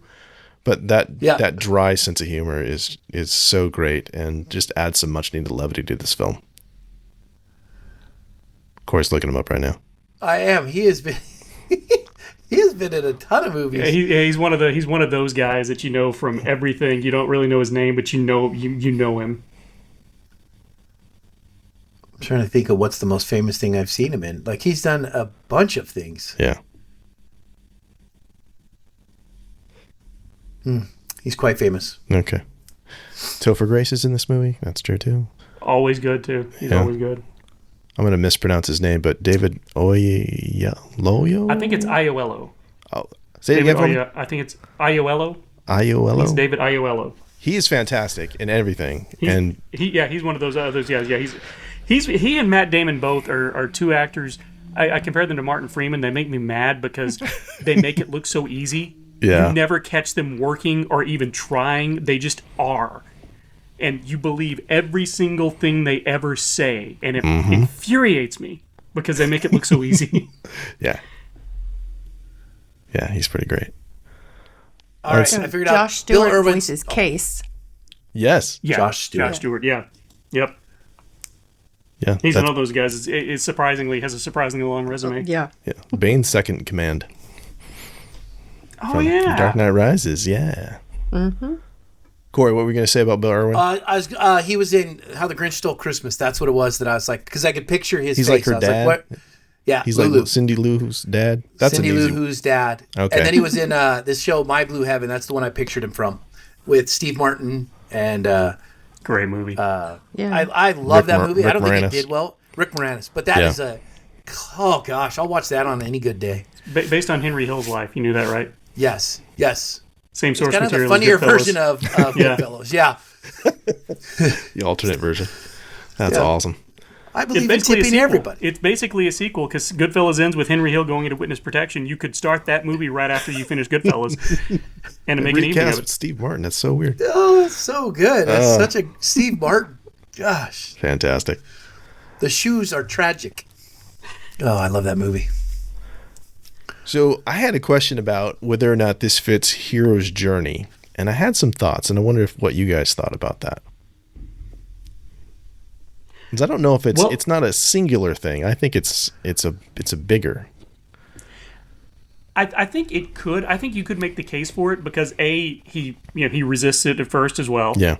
But that dry sense of humor is so great and just adds some much needed levity to this film. Corey's looking him up right now. I am. He has been in a ton of movies. Yeah, he's one of those guys that you know from everything. You don't really know his name, but you know him. I'm trying to think of what's the most famous thing I've seen him in. Like he's done a bunch of things. Yeah. He's quite famous. Okay. Topher Grace is in this movie. That's true too. Always good too. He's always good. I'm going to mispronounce his name, but David Oyelowo? I think it's Aiello. Oh, say it again for me. I think it's Aiello. Aiello? It's David Aiello. He is fantastic in everything. He's one of those others. Yeah, he and Matt Damon both are two actors. I compare them to Martin Freeman. They make me mad because they make it look so easy. Yeah. You never catch them working or even trying. They just are. And you believe every single thing they ever say. And it infuriates me because they make it look so easy. Yeah. Yeah, he's pretty great. All right, I figured out. Josh Stewart voices Case. Yes. Yeah, Josh Stewart. Yeah. Yep. Yeah. He's one of those guys. It has a surprisingly long resume. Yeah. Bane's second in command. Oh, yeah. Dark Knight Rises. Yeah. Mm-hmm. Corey, what were we going to say about Bill Irwin? He was in How the Grinch Stole Christmas. That's what it was that I was like, because I could picture his He's face. like her dad. Like, what? Yeah, he's Lulu. like Cindy Lou Who's dad. That's Cindy Lou Who's dad. Okay. And then he was in this show, My Blue Heaven. That's the one I pictured him from, with Steve Martin and. Great movie. I love that movie. I don't think it did well. Rick Moranis, but that is oh gosh, I'll watch that on any good day. Based on Henry Hill's life, you knew that, right? Yes. Same source Kind of the material. funnier as Goodfellas. version of Goodfellas. Yeah. The alternate version. That's awesome. I believe in tipping everybody. It's basically a sequel because Goodfellas ends with Henry Hill going into witness protection. You could start that movie right after you finish Goodfellas and make an evening of it. Steve Martin. That's so weird. Oh, that's so good. That's such a Steve Martin. Gosh. Fantastic. The shoes are tragic. Oh, I love that movie. So I had a question about whether or not this fits hero's journey, and I had some thoughts, and I wonder what you guys thought about that. Because I don't know if it's not a singular thing. I think it's a bigger. I think it could. I think you could make the case for it because he resists it at first as well. Yeah.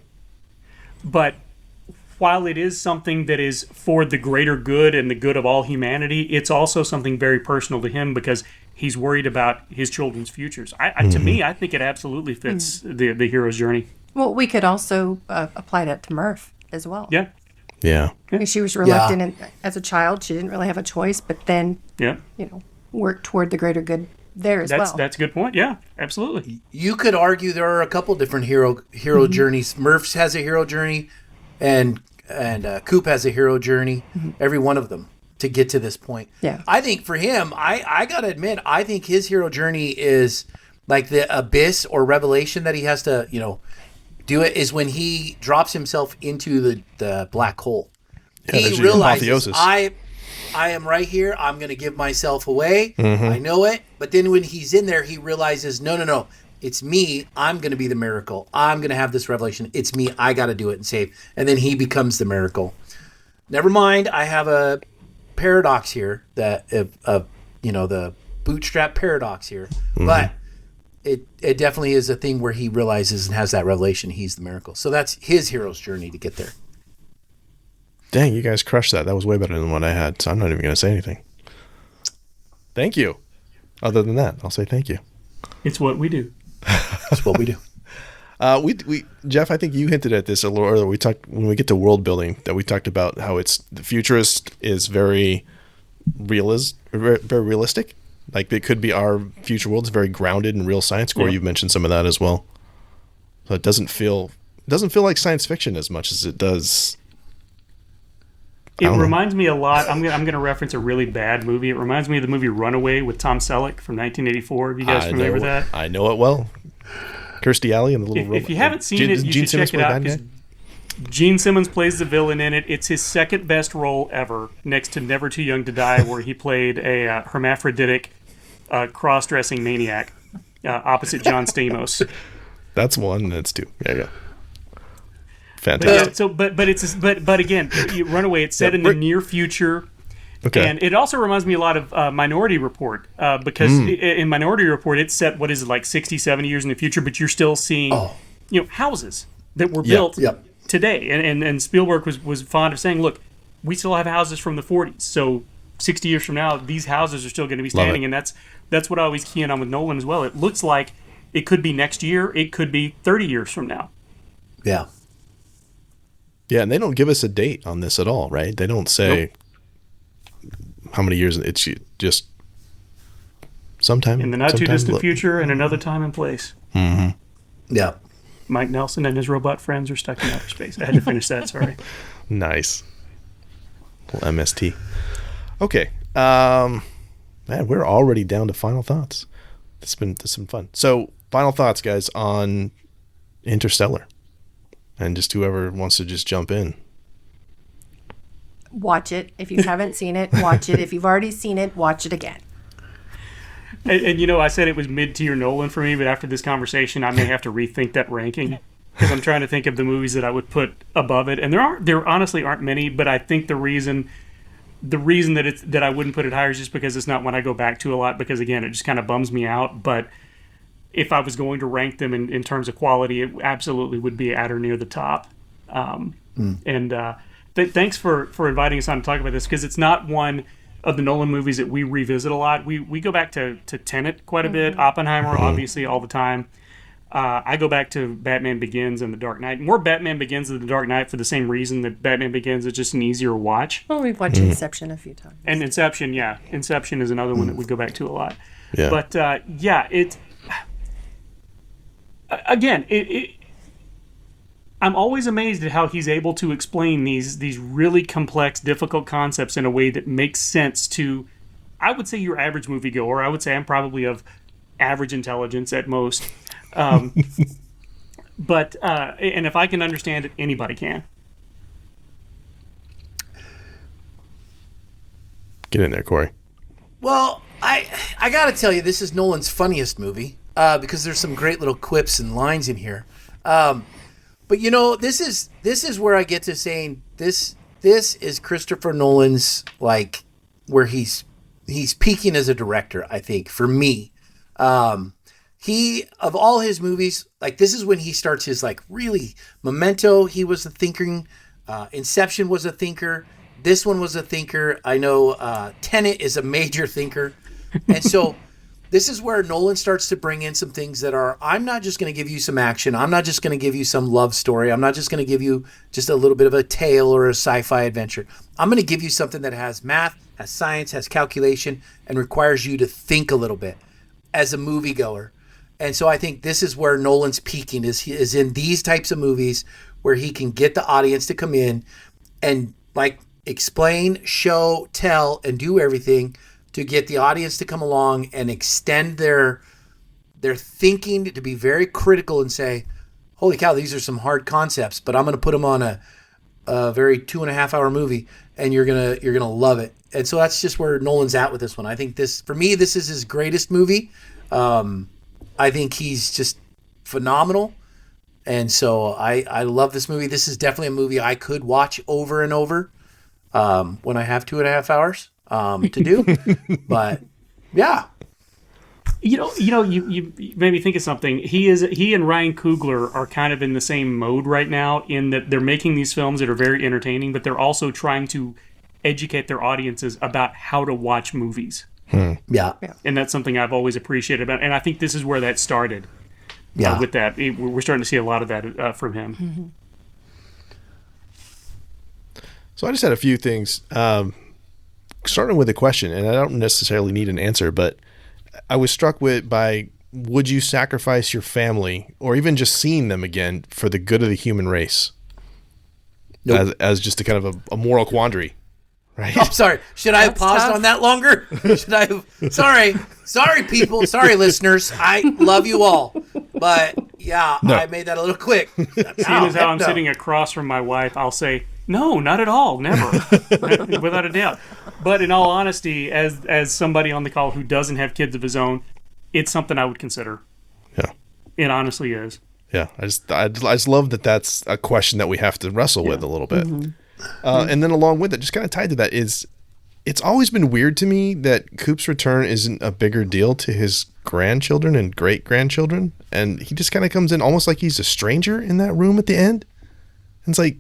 But while it is something that is for the greater good and the good of all humanity, it's also something very personal to him because he's worried about his children's futures. To me, I think it absolutely fits the hero's journey. Well, we could also apply that to Murph as well. Yeah. Yeah. She was reluctant as a child. She didn't really have a choice, but then, worked toward the greater good there as well. That's a good point. Yeah, absolutely. You could argue there are a couple different hero journeys. Murph's has a hero journey, and Coop has a hero journey. Every one of them to get to this point. Yeah. I think for him, I gotta admit, I think his hero journey is like the abyss or revelation that he has to, do it is when he drops himself into the black hole. Yeah, He realizes I am right here. I'm going to give myself away. I know it. But then when he's in there, he realizes, no. It's me. I'm going to be the miracle. I'm going to have this revelation. It's me. I got to do it and save. And then he becomes the miracle. Never mind. I have a paradox here that the bootstrap paradox here. But it definitely is a thing where he realizes and has that revelation. He's the miracle. So that's his hero's journey to get there. Dang, you guys crushed that. That was way better than what I had, so I'm not even going to say anything. Thank you. Other than that, I'll say thank you. It's what we do. It's what we do. We Jeff, I think you hinted at this a little earlier. We talked when we get to world building that we talked about how the futurist is very realistic. Like it could be our future world is very grounded in real science. Corey, you've mentioned some of that as well. So it doesn't feel like science fiction as much as it does. It reminds me a lot. I'm going to reference a really bad movie. It reminds me of the movie Runaway with Tom Selleck from 1984. Are you guys familiar with that? I know it well. Kirstie Alley and the little robot. If you haven't seen it, you should check it out. Gene Simmons plays the villain in it. It's his second best role ever, next to Never Too Young to Die, where he played a hermaphroditic cross-dressing maniac opposite John Stamos. That's one. That's two. There you go. Fantastic. But again, Runaway. It's set in the near future, and it also reminds me a lot of Minority Report because in Minority Report it's set 60, 70 years in the future, but you're still seeing houses that were built today, and Spielberg was fond of saying, look, we still have houses from the 40s, so 60 years from now these houses are still going to be standing, and that's what I always key in on with Nolan as well. It looks like it could be next year, it could be 30 years from now. Yeah. Yeah, and they don't give us a date on this at all, right? They don't say how many years. It's just sometime. In the not-too-distant future and another time and place. Mm-hmm. Yeah. Mike Nelson and his robot friends are stuck in outer space. I had to finish that, sorry. Nice. Little MST. Okay. Man, we're already down to final thoughts. This has been fun. So, final thoughts, guys, on Interstellar. And just whoever wants to just jump in. Watch it. If you haven't seen it, watch it. If you've already seen it, watch it again. And I said it was mid-tier Nolan for me, but after this conversation, I may have to rethink that ranking because I'm trying to think of the movies that I would put above it, and there honestly aren't many. But I think the reason that I wouldn't put it higher is just because it's not one I go back to a lot. Because again, it just kind of bums me out. But if I was going to rank them in terms of quality, it absolutely would be at or near the top. And thanks for inviting us on to talk about this because it's not one of the Nolan movies that we revisit a lot. We go back to Tenet quite a bit, Oppenheimer obviously all the time. I go back to Batman Begins and The Dark Knight. More Batman Begins than The Dark Knight for the same reason that Batman Begins is just an easier watch. Well, we've watched Inception a few times. And Inception, yeah. Inception is another one that we go back to a lot. Yeah. But again, I'm always amazed at how he's able to explain these really complex, difficult concepts in a way that makes sense to, I would say, your average moviegoer. I would say I'm probably of average intelligence at most. But and if I can understand it, anybody can. Get in there, Corey. Well, I gotta tell you, this is Nolan's funniest movie because there's some great little quips and lines in here. But you know, this is where I get to saying this is Christopher Nolan's, like, where he's peaking as a director, I think, for me. He, of all his movies, like, this is when he starts his, like, really, Memento, he was a thinking, Inception was a thinker, this one was a thinker, I know Tenet is a major thinker, and so this is where Nolan starts to bring in some things that are, I'm not just going to give you some action, I'm not just going to give you some love story, I'm not just going to give you just a little bit of a tale or a sci-fi adventure, I'm going to give you something that has math, has science, has calculation, and requires you to think a little bit as a moviegoer. And so I think this is where Nolan's peaking is in these types of movies where he can get the audience to come in and, like, explain, show, tell, and do everything to get the audience to come along and extend their thinking, to be very critical and say, holy cow, these are some hard concepts, but I'm going to put them on a very 2.5 hour movie and you're going to love it. And so that's just where Nolan's at with this one. I think for me, this is his greatest movie. I think he's just phenomenal. And so I love this movie. This is definitely a movie I could watch over and over when I have 2.5 hours to do. But yeah. You made me think of something. He and Ryan Coogler are kind of in the same mode right now, in that they're making these films that are very entertaining, but they're also trying to educate their audiences about how to watch movies. Yeah. And that's something I've always appreciated about, and I think this is where that started. Yeah. With that, we're starting to see a lot of that from him. Mm-hmm. So I just had a few things, starting with a question, and I don't necessarily need an answer, but I was struck by, would you sacrifice your family or even just seeing them again for the good of the human race? Nope. As just a kind of a moral quandary, right? Oh, sorry. Should I have paused tough. on that longer? Should I have? Sorry, people. Sorry, listeners. I love you all. But yeah, No. I made that a little quick. Seeing as how I'm sitting across from my wife, I'll say, no, not at all, never, without a doubt. But in all honesty, as somebody on the call who doesn't have kids of his own, it's something I would consider. Yeah. It honestly is. Yeah. I just love that that's a question that we have to wrestle with a little bit. And then along with it, just kind of tied to that, is it's always been weird to me that Coop's return isn't a bigger deal to his grandchildren and great-grandchildren. And he just kind of comes in almost like he's a stranger in that room at the end. And it's like,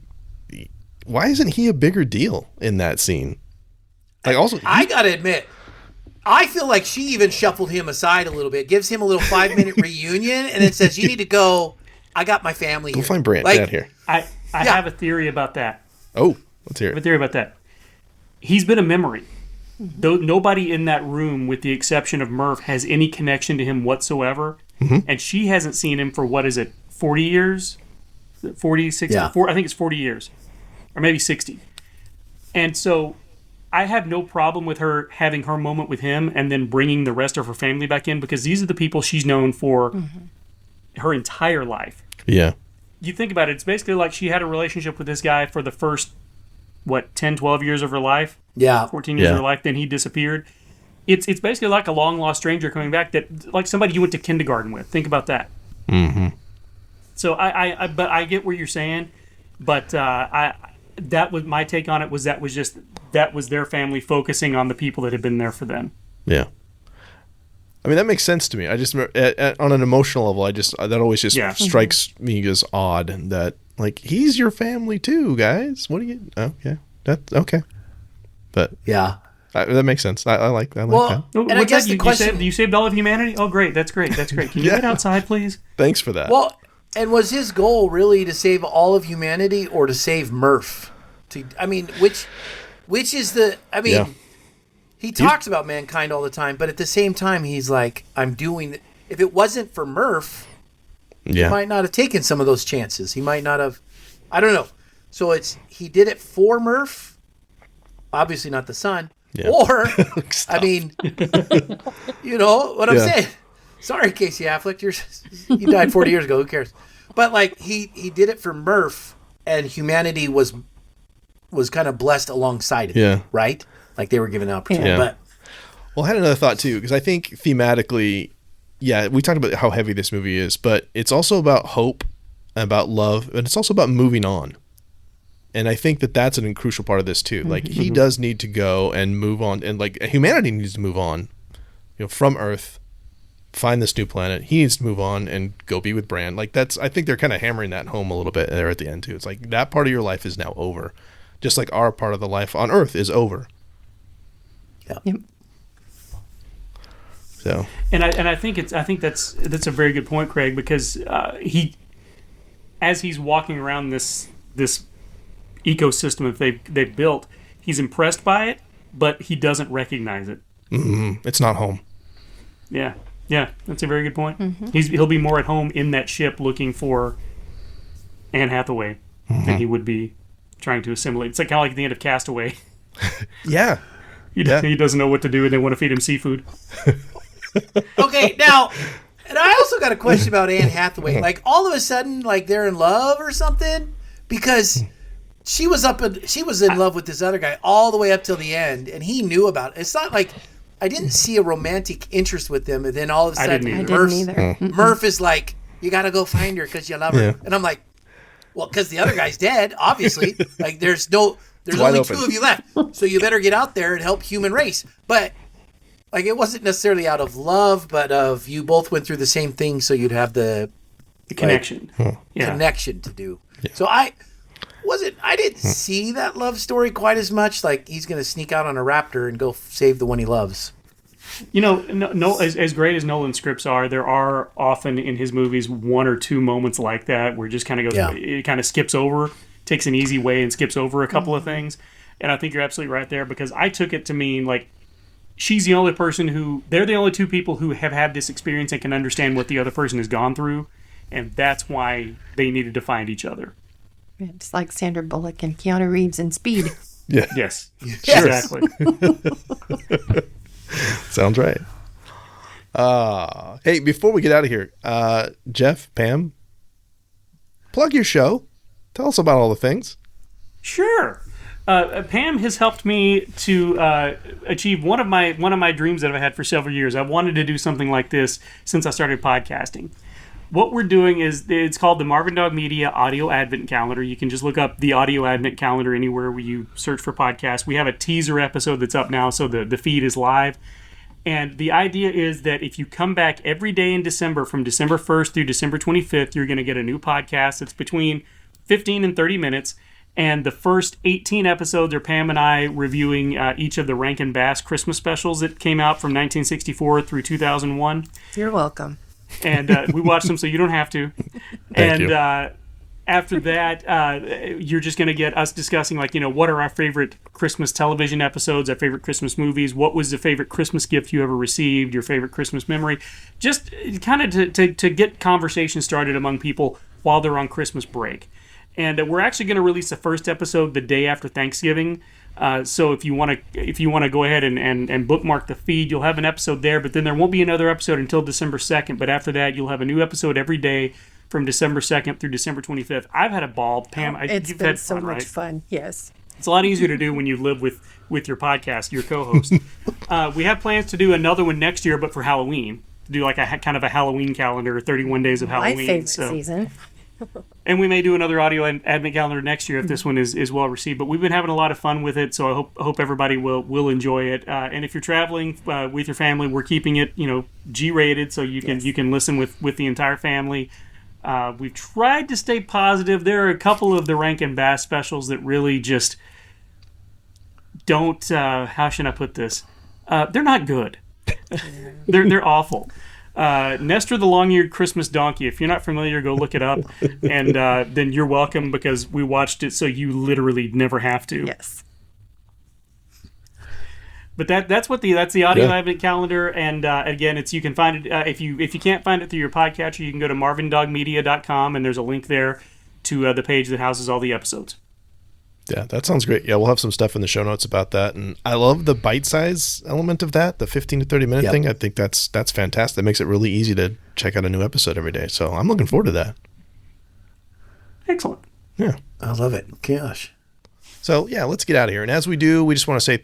why isn't he a bigger deal in that scene? Like, also, I gotta admit, I feel like she even shuffled him aside a little bit, gives him a little 5-minute reunion, and then says, "You need to go. I got my family go here." find Brant Like, out here. I have a theory about that. Oh, let's hear I have a it. theory about that. He's been a memory. Though nobody in that room, with the exception of Murph, has any connection to him whatsoever. And she hasn't seen him for, 40 years? 40, 60? Yeah. I think it's 40 years. Or maybe 60. And so I have no problem with her having her moment with him and then bringing the rest of her family back in, because these are the people she's known for her entire life. Yeah. You think about it, it's basically like she had a relationship with this guy for the first, 10, 12 years of her life? Yeah. 14 years Yeah. of her life, then he disappeared. It's basically like a long-lost stranger coming back, that like somebody you went to kindergarten with. Think about that. Mm-hmm. So but I get what you're saying, but that was my take on it. Was that was their family focusing on the people that had been there for them. Yeah. I mean, that makes sense to me. I just, on an emotional level, that always just strikes me as odd that, like, he's your family too, guys. What do you, oh, yeah, that's okay. But Yeah. that makes sense. I like that. Well, and I What's guess that? the You question. you saved all of humanity? Oh, great. That's great. That's great. Can you get outside, please? Thanks for that. Well, and was his goal really to save all of humanity or to save Murph? Which is the? Yeah. He talks about mankind all the time, but at the same time, he's like, I'm doing. If it wasn't for Murph, he might not have taken some of those chances. He might not have. I don't know. So he did it for Murph, obviously not the son. Yeah. Or, I mean, you know what I'm Yeah. saying. Sorry, Casey Affleck, you died 40 years ago. Who cares? But like he did it for Murph, and humanity was kind of blessed alongside of Yeah. him, right? Like they were given the opportunity. Yeah. But Well, I had another thought too, because I think thematically, yeah, we talked about how heavy this movie is, but it's also about hope, about love, and it's also about moving on. And I think that that's a crucial part of this too. Like he does need to go and move on, and like humanity needs to move on, from Earth, find this new planet. He needs to move on and go be with Bran. Like I think they're kind of hammering that home a little bit there at the end too. It's like that part of your life is now over, just like our part of the life on Earth is over. Yeah. Yep. So. And I think that's a very good point, Craig, because as he's walking around this ecosystem that they've built, he's impressed by it, but he doesn't recognize it. Mm-hmm. It's not home. Yeah, that's a very good point. Mm-hmm. He'll be more at home in that ship looking for Anne Hathaway than he would be trying to assimilate. It's kind of like the end of Castaway. Yeah. He doesn't know what to do, and they want to feed him seafood. Okay, now, and I also got a question about Anne Hathaway. Like, all of a sudden, like, they're in love or something? Because she was in love with this other guy all the way up till the end, and he knew about it. It's not like I didn't see a romantic interest with them, and then all of a sudden, I didn't either. Murph is like, you got to go find her because you love her. Yeah. And I'm like, well, because the other guy's dead, obviously. Like, there's only open. 2 of you left, so you better get out there and help human race. But like, it wasn't necessarily out of love, but of you both went through the same thing, so you'd have the connection, connection to do. Yeah. So I didn't see that love story quite as much. Like, he's going to sneak out on a raptor and go save the one he loves. As great as Nolan's scripts are, there are often in his movies 1 or 2 moments like that where it just kind of goes, it kind of skips over, takes an easy way and skips over a couple of things. And I think you're absolutely right there, because I took it to mean like she's the only person they're the only 2 people who have had this experience and can understand what the other person has gone through. And that's why they needed to find each other. Yeah, just like Sandra Bullock and Keanu Reeves in Speed. Yeah. Yes. Exactly. Sounds right. Hey, before we get out of here, Jeff, Pam, plug your show. Tell us about all the things. Sure. Pam has helped me to achieve one of my dreams that I've had for several years. I wanted to do something like this since I started podcasting. What we're doing is, it's called the Marvin Dog Media Audio Advent Calendar. You can just look up the Audio Advent Calendar anywhere where you search for podcasts. We have a teaser episode that's up now, so the feed is live. And the idea is that if you come back every day in December, from December 1st through December 25th, you're going to get a new podcast. It's between 15 and 30 minutes. And the first 18 episodes are Pam and I reviewing each of the Rankin Bass Christmas specials that came out from 1964 through 2001. You're welcome. And we watched them, so you don't have to. Thank you. After that, you're just going to get us discussing, like, what are our favorite Christmas television episodes, our favorite Christmas movies, what was the favorite Christmas gift you ever received, your favorite Christmas memory. Just kind of to get conversation started among people while they're on Christmas break. And we're actually going to release the first episode the day after Thanksgiving. So if you want to go ahead and bookmark the feed, you'll have an episode there. But then there won't be another episode until December 2nd. But after that, you'll have a new episode every day from December 2nd through December 25th. I've had a ball, Pam. It's been so much fun. Yes. It's a lot easier to do when you live with your podcast, your co-host. We have plans to do another one next year, but for Halloween. To do like a kind of a Halloween calendar, 31 days of Halloween. My favorite season. And we may do another audio advent calendar next year if this one is well received. But we've been having a lot of fun with it, so I hope everybody will enjoy it. And if you're traveling with your family, we're keeping it G-rated, so you can listen with the entire family. We've tried to stay positive. There are a couple of the Rankin Bass specials that really just don't. How should I put this? They're not good. They're awful. Nestor the Long-Eared Christmas Donkey. If you're not familiar, go look it up, and then you're welcome, because we watched it so you literally never have to. Yes. But that's the audio advent calendar, and again, you can find it if you can't find it through your podcatcher, you can go to marvindogmedia.com, and there's a link there to the page that houses all the episodes. Yeah, that sounds great. Yeah, we'll have some stuff in the show notes about that. And I love the bite-size element of that, the 15 to 30-minute thing. I think that's fantastic. It makes it really easy to check out a new episode every day. So I'm looking forward to that. Excellent. Yeah. I love it. Gosh. So, yeah, let's get out of here. And as we do, we just want to say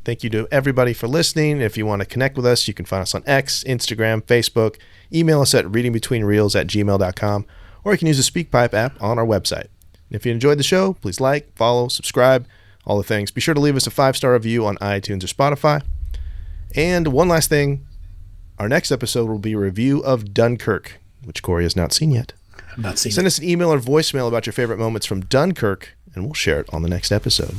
Thank you to everybody for listening. If you want to connect with us, you can find us on X, Instagram, Facebook. Email us at readingbetweenreels@gmail.com, or you can use the SpeakPipe app on our website. And if you enjoyed the show, please like, follow, subscribe, all the things. Be sure to leave us a 5-star review on iTunes or Spotify. And one last thing, our next episode will be a review of Dunkirk, which Corey has not seen yet. Not seen. Send us an email or voicemail about your favorite moments from Dunkirk, and we'll share it on the next episode.